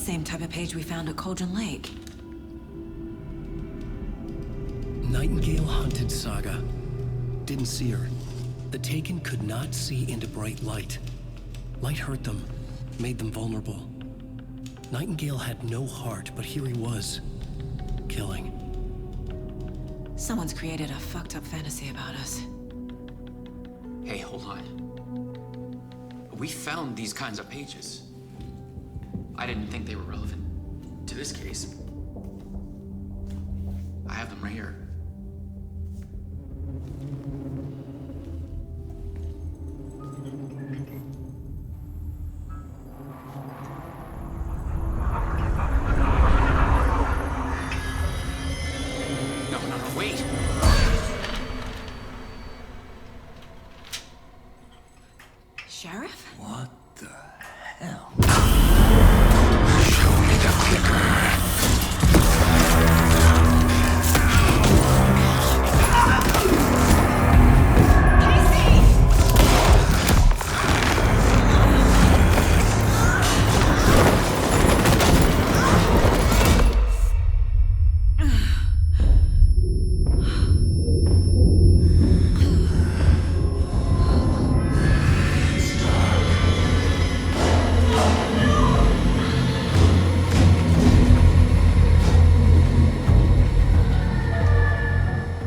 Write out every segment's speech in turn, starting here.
same type of page we found at Cauldron Lake. Nightingale hunted Saga. Didn't see her. The Taken could not see into bright light. Light hurt them, made them vulnerable. Nightingale had no heart, but here he was, killing. Someone's created a fucked up fantasy about us. Hey, hold on. We found these kinds of pages. I didn't think they were relevant to this case. I have them right here. No, wait. Sheriff? What the hell? Show me the clicker.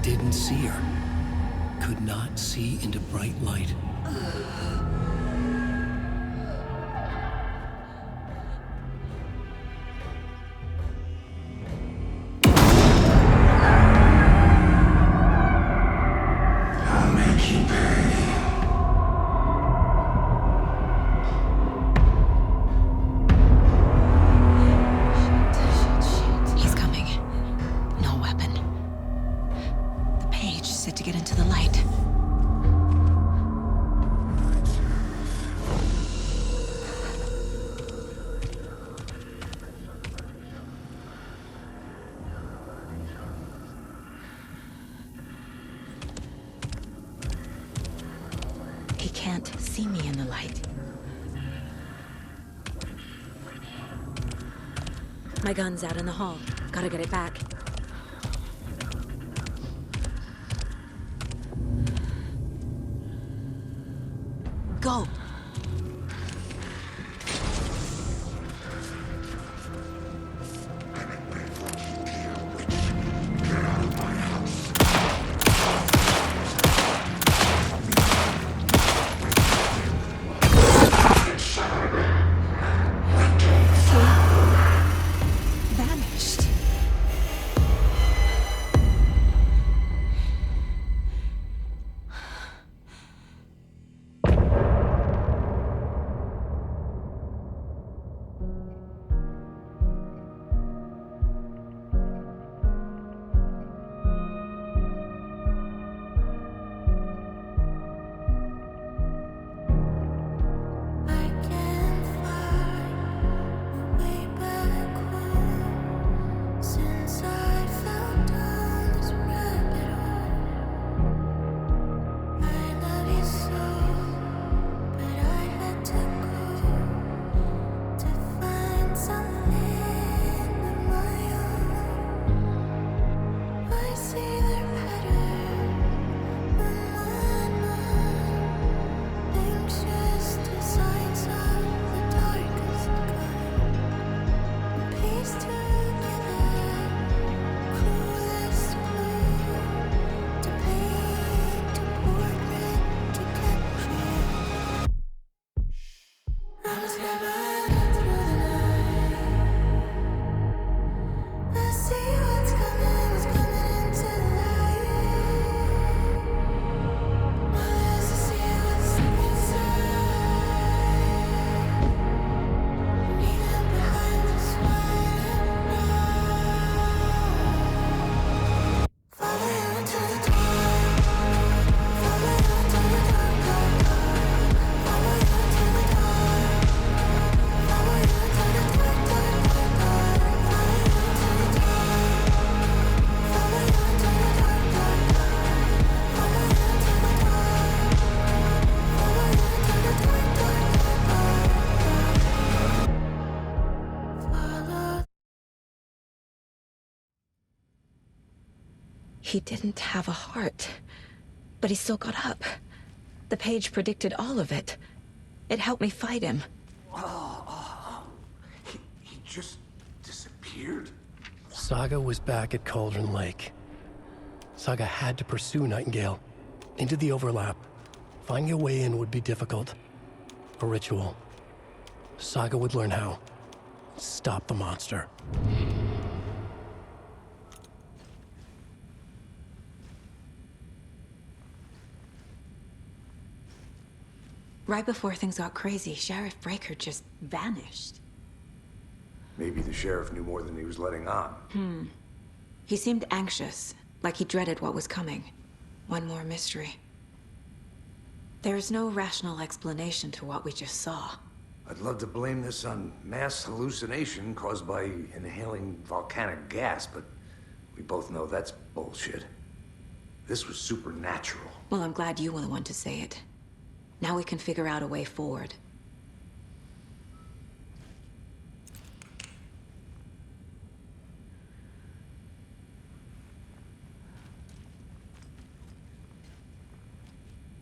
Didn't see her. Could not see into bright light. I'll make you pay. Shit. He's coming. No weapon. The page said to get into the light. He can't see me in the light. My gun's out in the hall. Gotta get it back. Go! Vanished. He didn't have a heart, but he still got up. The page predicted all of it. It helped me fight him. He just disappeared? Saga was back at Cauldron Lake. Saga had to pursue Nightingale into the overlap. Finding a way in would be difficult. A ritual. Saga would learn how. Stop the monster. Right before things got crazy, Sheriff Breaker just vanished. Maybe the sheriff knew more than he was letting on. He seemed anxious, like he dreaded what was coming. One more mystery. There's no rational explanation to what we just saw. I'd love to blame this on mass hallucination caused by inhaling volcanic gas, but we both know that's bullshit. This was supernatural. Well, I'm glad you were the one to say it. Now we can figure out a way forward.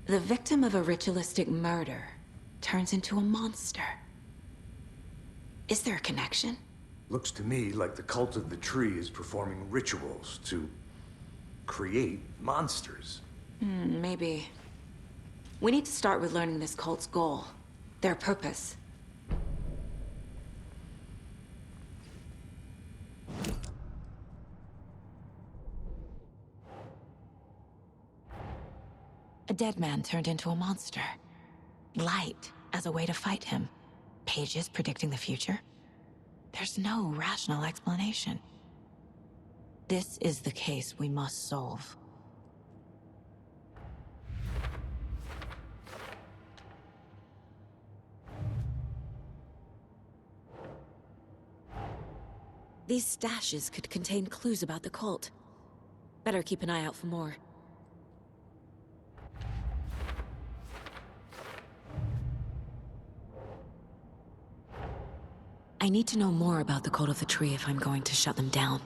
The victim of a ritualistic murder turns into a monster. Is there a connection? Looks to me like the cult of the tree is performing rituals to create monsters. Maybe. We need to start with learning this cult's goal, their purpose. A dead man turned into a monster. Light as a way to fight him. Pages predicting the future. There's no rational explanation. This is the case we must solve. These stashes could contain clues about the cult. Better keep an eye out for more. I need to know more about the cult of the tree if I'm going to shut them down.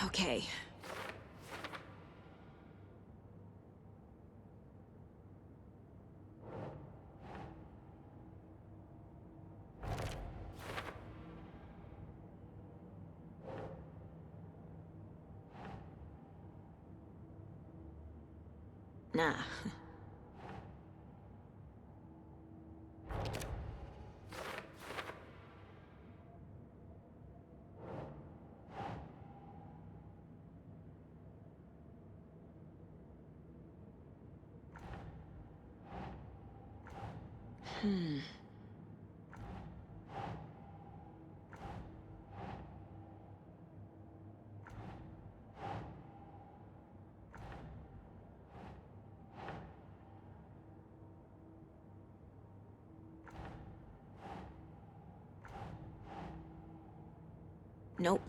Okay. Nah. Nope.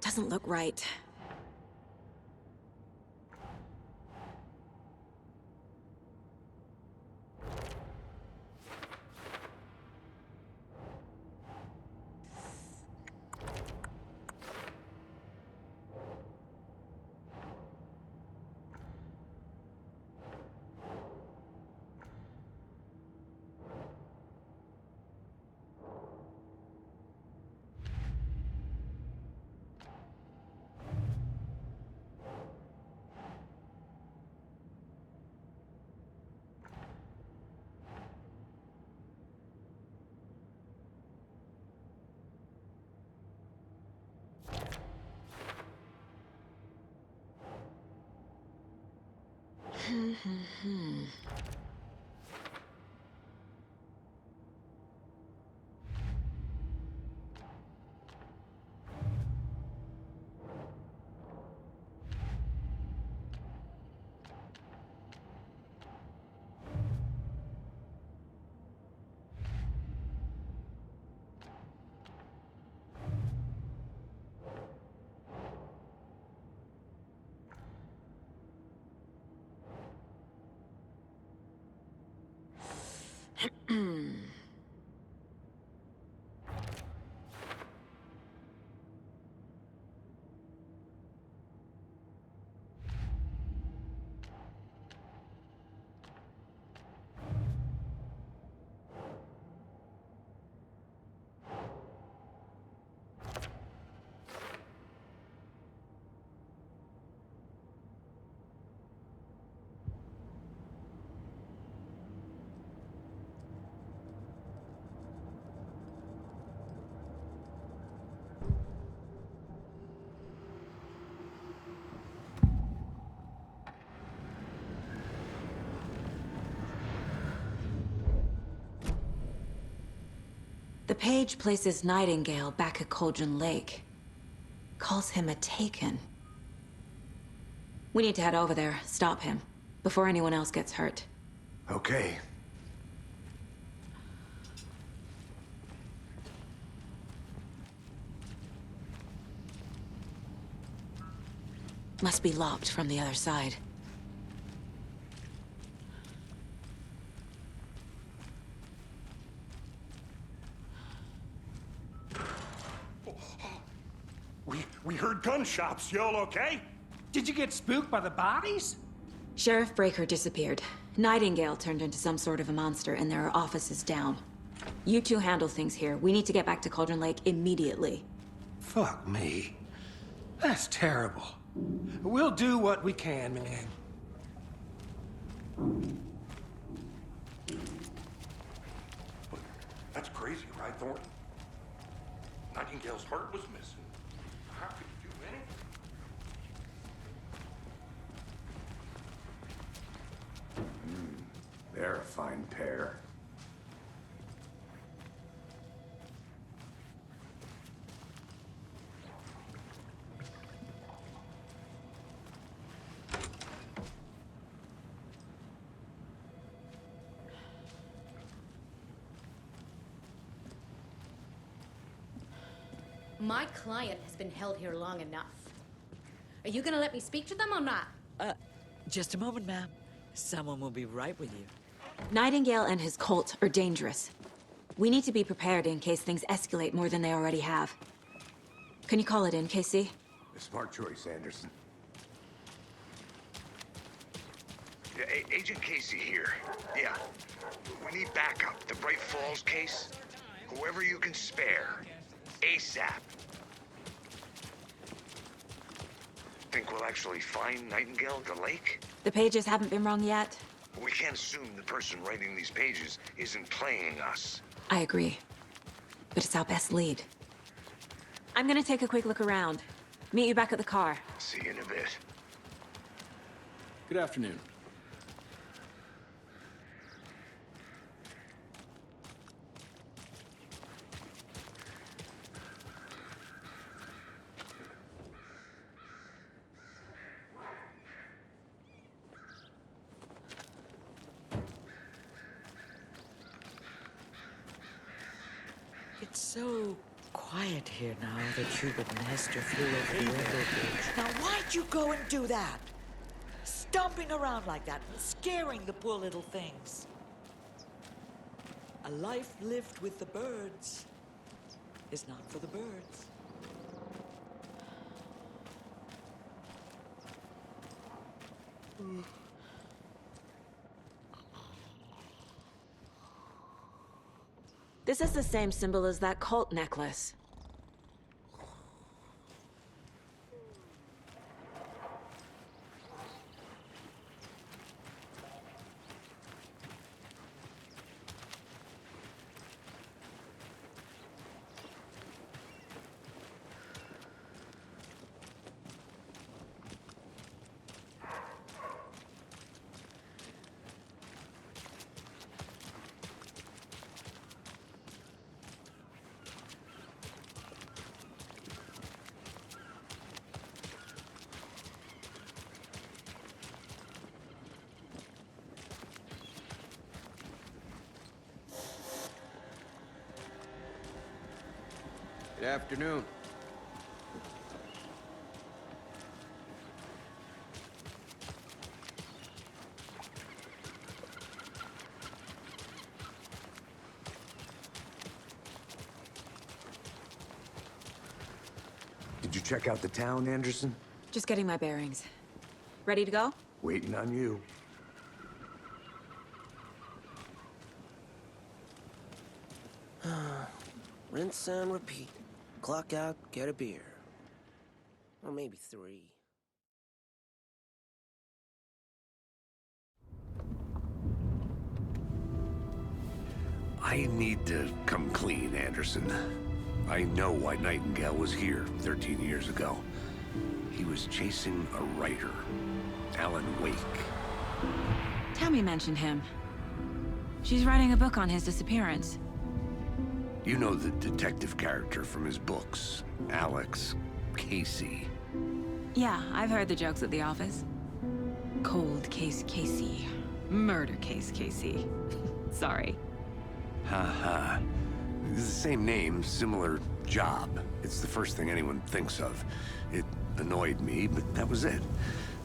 Doesn't look right. The page places Nightingale back at Cauldron Lake. Calls him a Taken. We need to head over there, stop him, before anyone else gets hurt. Okay. Must be locked from the other side. We heard gunshots. Y'all okay? Did you get spooked by the bodies? Sheriff Breaker disappeared. Nightingale turned into some sort of a monster, and there are offices down. You two handle things here. We need to get back to Cauldron Lake immediately. Fuck me. That's terrible. We'll do what we can, man. That's crazy, right, Thornton? Nightingale's heart was missing. How could you do anything? They're a fine pair. My client has been held here long enough. Are you gonna let me speak to them or not? Just a moment, ma'am. Someone will be right with you. Nightingale and his cult are dangerous. We need to be prepared in case things escalate more than they already have. Can you call it in, Casey? A smart choice, Anderson. Yeah, Agent Casey here. Yeah. We need backup. The Bright Falls case. Whoever you can spare. ASAP. Think we'll actually find Nightingale at the lake? The pages haven't been wrong yet. We can't assume the person writing these pages isn't playing us. I agree. But it's our best lead. I'm gonna take a quick look around. Meet you back at the car. See you in a bit. Good afternoon. It's so quiet here now that you would nest your flew over the rainbow bridge. Now why'd you go and do that? Stomping around like that and scaring the poor little things. A life lived with the birds is not for the birds. This is the same symbol as that cult necklace. Good afternoon. Did you check out the town, Anderson? Just getting my bearings. Ready to go? Waiting on you. Rinse and repeat. Clock out, get a beer. Or maybe 3. I need to come clean, Anderson. I know why Nightingale was here 13 years ago. He was chasing a writer, Alan Wake. Tammy mentioned him. She's writing a book on his disappearance. You know the detective character from his books, Alex Casey. Yeah, I've heard the jokes at the office. Cold case Casey. Murder case Casey. Sorry. Ha. It's the same name, similar job. It's the first thing anyone thinks of. It annoyed me, but that was it.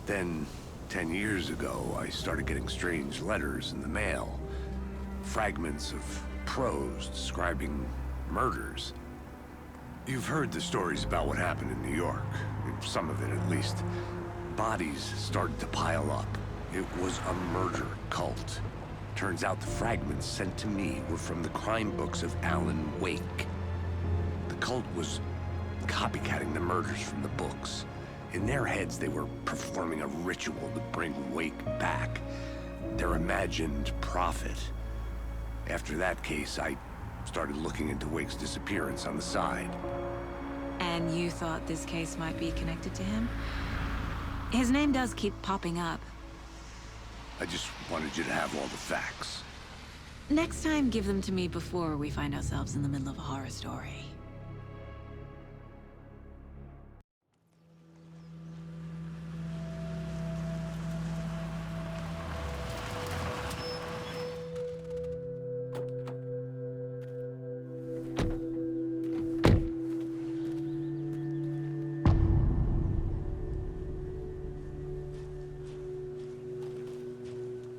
Then, 10 years ago, I started getting strange letters in the mail. Fragments of prose describing murders. You've heard the stories about what happened in New York. Some of it, at least. Bodies started to pile up. It was a murder cult. Turns out the fragments sent to me were from the crime books of Alan Wake. The cult was copycatting the murders from the books. In their heads, they were performing a ritual to bring Wake back. Their imagined prophet. After that case, I started looking into Wake's disappearance on the side. And you thought this case might be connected to him? His name does keep popping up. I just wanted you to have all the facts. Next time, give them to me before we find ourselves in the middle of a horror story.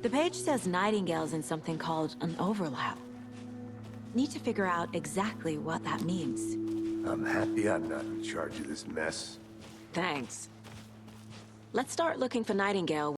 The page says Nightingale's in something called an overlap. Need to figure out exactly what that means. I'm happy I'm not in charge of this mess. Thanks. Let's start looking for Nightingale